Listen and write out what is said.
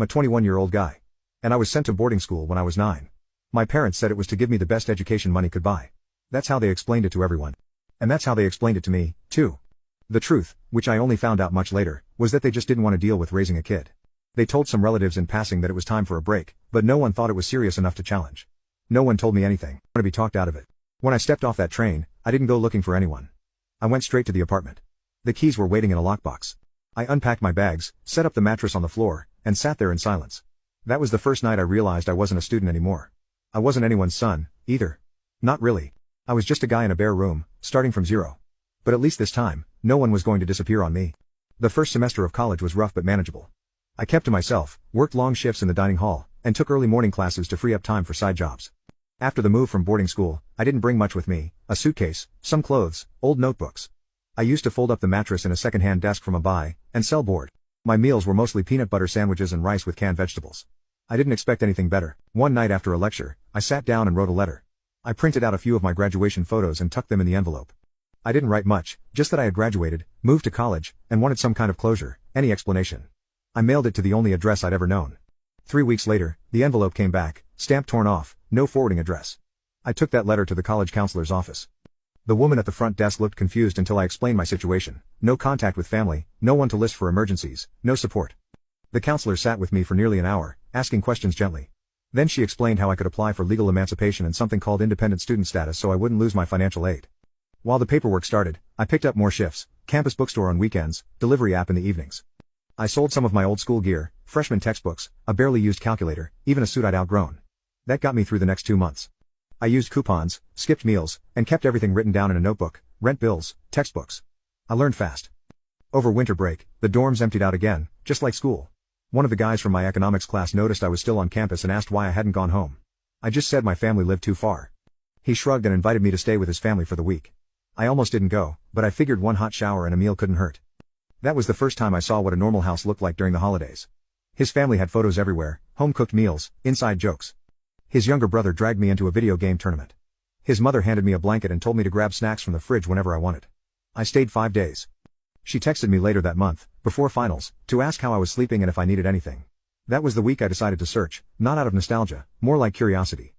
I'm a 21-year-old guy. And I was sent to boarding school when I was 9. My parents said it was to give me the best education money could buy. That's how they explained it to everyone. And that's how they explained it to me, too. The truth, which I only found out much later, was that they just didn't want to deal with raising a kid. They told some relatives in passing that it was time for a break, but no one thought it was serious enough to challenge. No one told me anything. I wanted to be talked out of it. When I stepped off that train, I didn't go looking for anyone. I went straight to the apartment. The keys were waiting in a lockbox. I unpacked my bags, set up the mattress on the floor, and sat there in silence. That was the first night I realized I wasn't a student anymore. I wasn't anyone's son, either. Not really. I was just a guy in a bare room, starting from zero. But at least this time, no one was going to disappear on me. The first semester of college was rough but manageable. I kept to myself, worked long shifts in the dining hall, and took early morning classes to free up time for side jobs. After the move from boarding school, I didn't bring much with me: a suitcase, some clothes, old notebooks. I used to fold up the mattress in a second-hand desk from a buy and sell board. My meals were mostly peanut butter sandwiches and rice with canned vegetables. I didn't expect anything better. One night after a lecture, I sat down and wrote a letter. I printed out a few of my graduation photos and tucked them in the envelope. I didn't write much, just that I had graduated, moved to college, and wanted some kind of closure, any explanation. I mailed it to the only address I'd ever known. 3 weeks later, the envelope came back, stamp torn off, no forwarding address. I took that letter to the college counselor's office. The woman at the front desk looked confused until I explained my situation: no contact with family, no one to list for emergencies, no support. The counselor sat with me for nearly an hour, asking questions gently. Then she explained how I could apply for legal emancipation and something called independent student status so I wouldn't lose my financial aid. While the paperwork started, I picked up more shifts: campus bookstore on weekends, delivery app in the evenings. I sold some of my old school gear, freshman textbooks, a barely used calculator, even a suit I'd outgrown. That got me through the next 2 months. I used coupons, skipped meals, and kept everything written down in a notebook: rent bills, textbooks. I learned fast. Over winter break, the dorms emptied out again, just like school. One of the guys from my economics class noticed I was still on campus and asked why I hadn't gone home. I just said my family lived too far. He shrugged and invited me to stay with his family for the week. I almost didn't go, but I figured one hot shower and a meal couldn't hurt. That was the first time I saw what a normal house looked like during the holidays. His family had photos everywhere, home-cooked meals, inside jokes. His younger brother dragged me into a video game tournament. His mother handed me a blanket and told me to grab snacks from the fridge whenever I wanted. I stayed 5 days. She texted me later that month, before finals, to ask how I was sleeping and if I needed anything. That was the week I decided to search, not out of nostalgia, more like curiosity.